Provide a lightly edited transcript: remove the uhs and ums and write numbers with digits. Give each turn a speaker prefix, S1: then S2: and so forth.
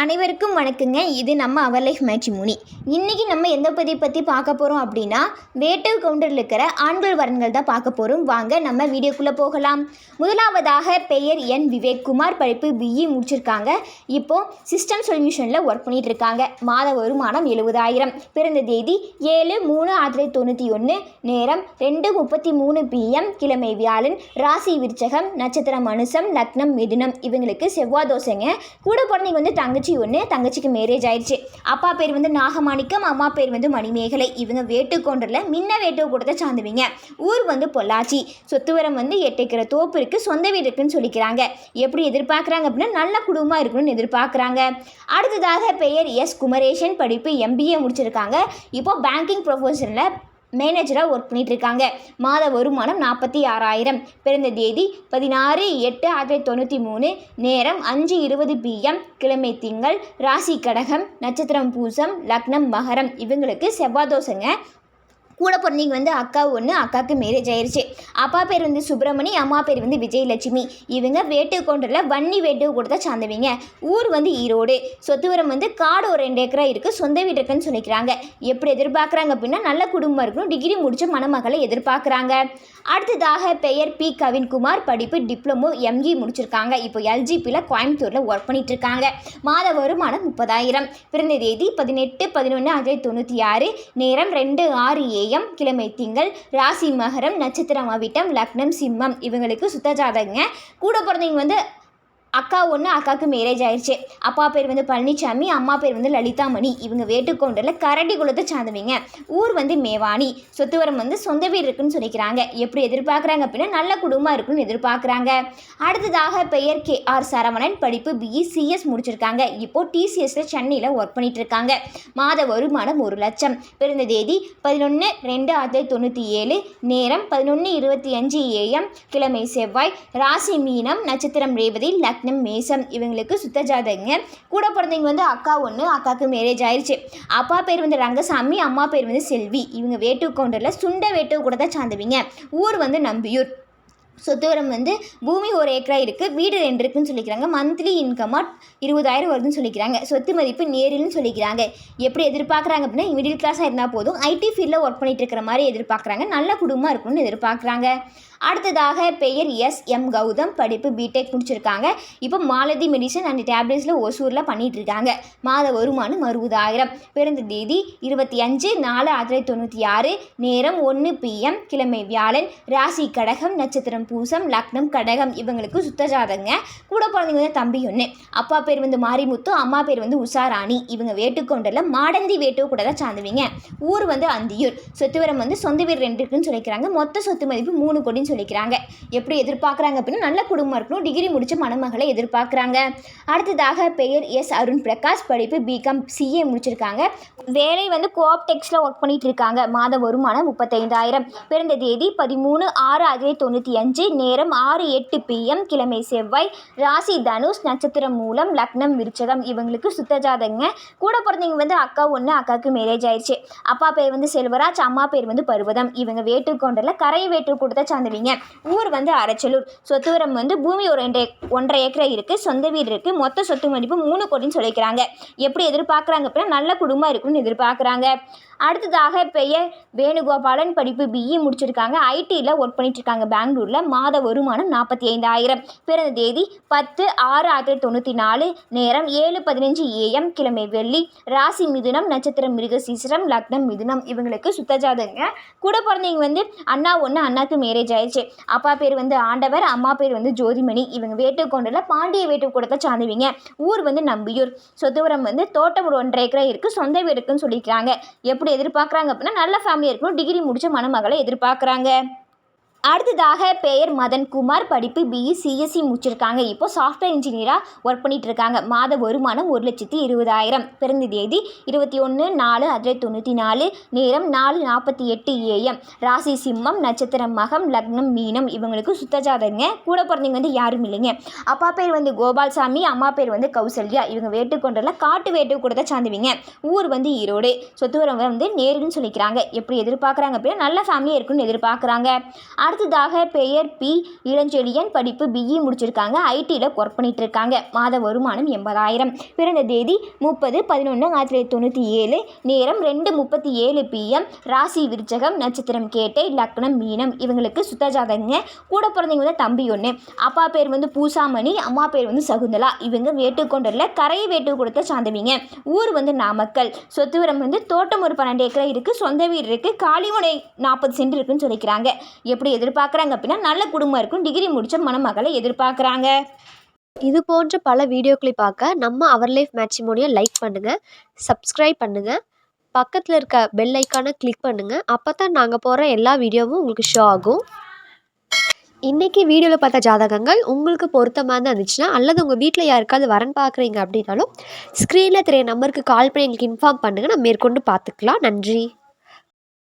S1: அனைவருக்கும் வணக்கங்க. இது நம்ம அவர் லைஃப் மேட்ரிமோனி. இன்றைக்கி நம்ம எந்த பற்றி பார்க்க போகிறோம் அப்படின்னா, வேட்டுவ் கவுண்டரில் இருக்கிற ஆண்கள் வரன்கள் தான் பார்க்க போகிறோம். வாங்க நம்ம வீடியோக்குள்ளே போகலாம். முதலாவதாக பெயர் என் விவேக்குமார், படிப்பு பிஇ முடிச்சிருக்காங்க. இப்போது சிஸ்டம் சொல்யூஷனில் ஒர்க் பண்ணிகிட்டு இருக்காங்க. மாத வருமானம் 70,000. பிறந்த தேதி 7/3/1991, நேரம் 2:33 PM, கிழமை வியாழன், ராசி விருச்சகம், நட்சத்திரம் அனுசம், லக்னம் மிதுனம். இவங்களுக்கு செவ்வாய் தோசைங்க. கூட பிறந்தவங்க வந்து தங்கச்சி ஒன்று, தங்கச்சிக்கு மேரேஜ் ஆயிடுச்சு. அப்பா பேர் வந்து நாகமாணிக்கம், அம்மா பேர் வந்து மணிமேகலை. இவங்க வேட்டுக்கொண்டரில் முன்ன வேட்டுவ கூட்டத்தை சார்ந்தவங்க. ஊர் வந்து பொள்ளாச்சி. சொத்துவரம் வந்து 8 ஏக்கர் தோப்பு இருக்குது, சொந்த வீடு இருக்குன்னு சொல்லிக்கிறாங்க. எப்படி எதிர்பார்க்குறாங்க அப்படின்னா, நல்ல குடும்பமாக இருக்கணும்னு எதிர்பார்க்குறாங்க. அடுத்ததாக பெயர் எஸ் குமரேசன், படிப்பு MBA முடிச்சிருக்காங்க. இப்போ பேங்கிங் ப்ரொஃபஷனில் மேனேஜராக ஒர்க் பண்ணிகிட்ருக்காங்க. மாத வருமானம் 46,000. பிறந்த தேதி 16/8/1993, நேரம் 5:20 PM, கிழமை திங்கள், ராசி கடகம், நட்சத்திரம் பூசம், லக்னம் மகரம். இவங்களுக்கு செவ்வாய் தோசைங்க. கூட பிறந்தவங்க வந்து அக்கா ஒன்று, அக்காவுக்கு மேரேஜ் ஆயிடுச்சு. அப்பா பேர் வந்து சுப்பிரமணி, அம்மா பேர் வந்து விஜயலட்சுமி. இவங்க வேட்டுக்கொண்டரில் வன்னி வேட்டுவ கூட்டத்தை சார்ந்தவங்க. ஊர் வந்து ஈரோடு. சொத்துவரம் வந்து காடு ஒரு 2 ஏக்கரா இருக்குது, சொந்த வீடு இருக்குன்னு சொல்லிக்கிறாங்க. எப்படி எதிர்பார்க்குறாங்க அப்படின்னா, நல்ல குடும்பம் இருக்கணும், டிகிரி முடித்த மணமகளை எதிர்பார்க்குறாங்க. அடுத்ததாக பெயர் பி கவின்குமார், படிப்பு டிப்ளமோ ME முடிச்சிருக்காங்க. இப்போ LGPயில் கோயம்புத்தூரில் ஒர்க் பண்ணிகிட்ருக்காங்க. மாத வருமானம் 30,000. பிறந்த தேதி 18/11/1996, நேரம் 2:06 AM, கிழமை திங்கள், ராசி மகரம், நட்சத்திரம் அவிட்டம், லக்னம் சிம்மம். இவங்களுக்கு சுத்த ஜாதகங்க. கூட பிறந்தவங்க வந்து அக்கா ஒன்று, அக்காவுக்கு மேரேஜ் ஆயிடுச்சு. அப்பா பேர் வந்து பழனிசாமி, அம்மா பேர் வந்து லலிதாமணி. இவங்க வேட்டுக்கொண்டரில் கரடி குலத்தை சார்ந்தவங்க. ஊர் வந்து மேவாணி. சொத்துவரம் வந்து சொந்த வீடு இருக்குன்னு சொல்லிக்கிறாங்க. எப்படி எதிர்பார்க்குறாங்க அப்படின்னா, நல்ல குடும்பமாக இருக்குன்னு எதிர்பார்க்குறாங்க. அடுத்ததாக பெயர் KR சரவணன், படிப்பு BE CS முடிச்சிருக்காங்க. இப்போது TCSல சென்னையில் ஒர்க் பண்ணிட்டு இருக்காங்க. மாத வருமானம் 1 லட்சம். பிறந்த தேதி 11/2/1997, நேரம் 11:25 AM, கிழமை செவ்வாய், ராசி மீனம், நட்சத்திரம் ரேவதி, மேசம். இவங்களுக்கு சுத்த ஜாதகங்க. கூட பிறந்தவங்க வந்து அக்கா ஒன்று, அக்காவுக்கு மேரேஜ் ஆயிடுச்சு. அப்பா பேர் வந்து ரங்கசாமி, அம்மா பேர் வந்து செல்வி. இவங்க வேட்டுக்கொண்டரில் சுண்ட வேட்டுவ கூட தான் சார்ந்தவங்க. ஊர் வந்து நம்பியூர். சொத்துவரம் வந்து பூமி 1 ஏக்கரா இருக்குது, வீடு 2 இருக்குன்னு சொல்லிக்கிறாங்க. மந்த்லி இன்கமாக 20,000 வருதுன்னு சொல்லிக்கிறாங்க. சொத்து மதிப்பு நேரில்னு சொல்லிக்கிறாங்க. எப்படி எதிர்பார்க்குறாங்க அப்படின்னா, மிடில் கிளாஸாக இருந்தால் போதும், IT ஃபீல்டில் ஒர்க் பண்ணிகிட்டு இருக்கிற மாதிரி எதிர்பார்க்குறாங்க. நல்ல குடும்பமாக இருக்கணும்னு எதிர்பார்க்குறாங்க. அடுத்ததாக பெயர் SM கௌதம், படிப்பு BTech முடிச்சிருக்காங்க. இப்போ மாலதி மெடிசன் அண்ட் டேப்லெட்ஸில் ஒசூரில் பண்ணிகிட்டு இருக்காங்க. மாத வருமானம் 60,000. பிறந்த தேதி 25/4/1996, நேரம் 1 PM, கிழமை வியாழன், ராசி கடகம், நட்சத்திரம் பூசம், லக்னம் கடகம். இவங்களுக்கு சுத்த ஜாதகங்க. கூட பிறந்தவங்க வந்து தம்பி ஒன்று. அப்பா பேர் வந்து மாரிமுத்து, அம்மா பேர் வந்து உஷாராணி. இவங்க வேட்டுக்கொண்டரில் மாடந்தி வேட்டுவ கூட தான் சார்ந்தவங்க. ஊர் வந்து அந்தியூர். சொத்துவரம் வந்து சொந்த வீடு 2 இருக்குன்னு சொல்லிக்கிறாங்க. மொத்த சொத்து மதிப்பு 3 கோடின்னு சொல்லிக்கிறாங்க. எப்படி எதிர்பார்க்குறாங்க அப்படின்னா, நல்ல குடும்பம் இருக்கணும், டிகிரி முடிச்ச மணமகளை எதிர்பார்க்குறாங்க. அடுத்ததாக பெயர் எஸ் அருண் பிரகாஷ், படிப்பு BCom CA முடிச்சிருக்காங்க. வேலை வந்து கோஆப்டெக்ஸில் ஒர்க் பண்ணிட்டு இருக்காங்க. மாத வருமானம் 35,000. பிறந்த தேதி 13/6/1995, நேரம் 6:08 PM, கிழமை செவ்வாய், ராசி தனுஷ், நட்சத்திரம் மூலம், லக்னம் விருச்சகம். இவங்களுக்கு சுத்த ஜாதகங்க. கூட பிறந்தவங்க வந்து அக்கா ஒன்று, அக்காவுக்கு மேரேஜ் ஆயிடுச்சு. அப்பா பேர் வந்து செல்வராஜ், அம்மா பேர் வந்து பருவதம். இவங்க வேட்டுக்கொண்டரில் கரை வேட்டுவ கூட்டத்தை சார்ந்தவங்க. ஊர் வந்து அரச்சலூர். சொத்துவரம் வந்து பூமி ஒரு 1.5 ஏக்கரா இருக்குது, சொந்த வீடு இருக்குது. மொத்த சொத்து மதிப்பு 3 கோடின்னு சொல்லிக்கிறாங்க. எப்படி எதிர்பார்க்குறாங்க அப்படின்னா, நல்ல குடும்பம் இருக்குன்னு எதிர்பார்க்குறாங்க. அடுத்ததாக பெயர் வேணுகோபாலன், படிப்பு BE முடிச்சிருக்காங்க. ITயில் ஒர்க் பண்ணிட்டு இருக்காங்க பெங்களூரில். மாத வருமானம் 45,000. பிறந்த தேதி 10/6/1994, நேரம் 7:15 AM, கிழமை வெள்ளி, ராசி மிதுனம், நட்சத்திரம் மிருகசீரிஷம், லக்னம் மிதுனம். இவங்களுக்கு சுத்த ஜாதகங்க. கூட பிறந்தவங்க வந்து அண்ணா ஒன்று, அண்ணாக்கு மேரேஜ் ஆயிடுச்சு. அப்பா பேர் வந்து ஆண்டவர், அம்மா பேர் வந்து ஜோதிமணி. இவங்க வேட்டுக்கொண்டரில் பாண்டிய வேட்டுவ கூட்டத்தை சார்ந்தவங்க. ஊர் வந்து நம்பியூர். சொத்துவரம் வந்து தோட்டம் ஒரு 1.5 ஏக்கரா இருக்குது, சொந்த வீடு இருக்குன்னு சொல்லிக்கிறாங்க. எப்படி எதிர்பார்க்குறாங்க அப்படின்னா, நல்ல ஃபேமிலி இருக்கணும், டிகிரி முடிச்ச மணமகளை எதிர்பார்க்குறாங்க. அடுத்ததாக பெயர் மதன்குமார், படிப்பு BE CSE முடிச்சிருக்காங்க. இப்போ சாஃப்ட்வேர் இன்ஜினியராக ஒர்க் பண்ணிட்டு இருக்காங்க. மாத வருமானம் 1,20,000. பிறந்த தேதி 21/4/1994, நேரம் 4:48 AM, ராசி சிம்மம், நட்சத்திரம் மகம், லக்னம் மீனம். இவங்களுக்கு சுத்த ஜாதகங்க. கூட பிறந்தவங்க வந்து யாரும் இல்லைங்க. அப்பா பேர் வந்து கோபால்சாமி, அம்மா பேர் வந்து கௌசல்யா. இவங்க வேட்டுக்கொண்டரில் காட்டு வேட்டுவ கூட தான் சார்ந்தவங்க. ஊர் வந்து ஈரோடு. சொத்துவரம் வந்து நேருன்னு சொல்லிக்கிறாங்க. எப்படி எதிர்பார்க்குறாங்க அப்படின்னா, நல்ல ஃபேமிலியாக இருக்குன்னு எதிர்பார்க்குறாங்க. அடுத்ததாக பெயர் பி இளஞ்செழியன், படிப்பு பிஇ முடிச்சிருக்காங்க, ஐடியில் ஒர்க் பண்ணிட்டு இருக்காங்க. மாத வருமானம் 80,000. பிறந்த தேதி 30/11/1997, நேரம் 2:37 PM, ராசி விருச்சகம், நட்சத்திரம் கேட்டை, லக்னம் மீனம். இவங்களுக்கு சுத்த ஜாதகங்க. கூட பிறந்தவங்க வந்து தம்பி ஒன்று. அப்பா பேர் வந்து பூசாமணி, அம்மா பேர் வந்து சகுந்தலா. இவங்க வேட்டுக்கொண்டரில் கரை வேட்டுக்கூடத்தை சார்ந்தவங்க. ஊர் வந்து நாமக்கல். சொத்து விவரம் வந்து தோட்டம் ஒரு 12 ஏக்கர் இருக்குது, சொந்த வீடு இருக்குது, காலிமனை 40 சென்ட் இருக்குன்னு சொல்லிக்கிறாங்க. எப்படி எதிர்பார்க்குறாங்க அப்படின்னா நல்ல குடும்பம் இருக்கும், டிகிரி முடித்த மணமகளை எதிர்பார்க்குறாங்க.
S2: இது போன்ற பல வீடியோக்களை பார்க்க நம்ம அவர் லைஃப் மேட்ரிமோனியை லைக் பண்ணுங்கள், சப்ஸ்கிரைப் பண்ணுங்கள், பக்கத்தில் இருக்க பெல் ஐக்கானை கிளிக் பண்ணுங்கள். அப்போ தான் நாங்கள் போடுற எல்லா வீடியோவும் உங்களுக்கு ஷோ ஆகும். இன்றைக்கி வீடியோவில் பார்த்த ஜாதகங்கள் உங்களுக்கு பொருத்தமாக தான் இருந்துச்சுன்னா, அல்லது உங்கள் வீட்டில் யாருக்காவது வரன் பார்க்குறீங்க அப்படின்னாலும் ஸ்க்ரீனில் தெரிய நம்பருக்கு கால் பண்ணி எங்களுக்கு இன்ஃபார்ம் பண்ணுங்கள். நம்ம மேற்கொண்டு பார்த்துக்கலாம். நன்றி.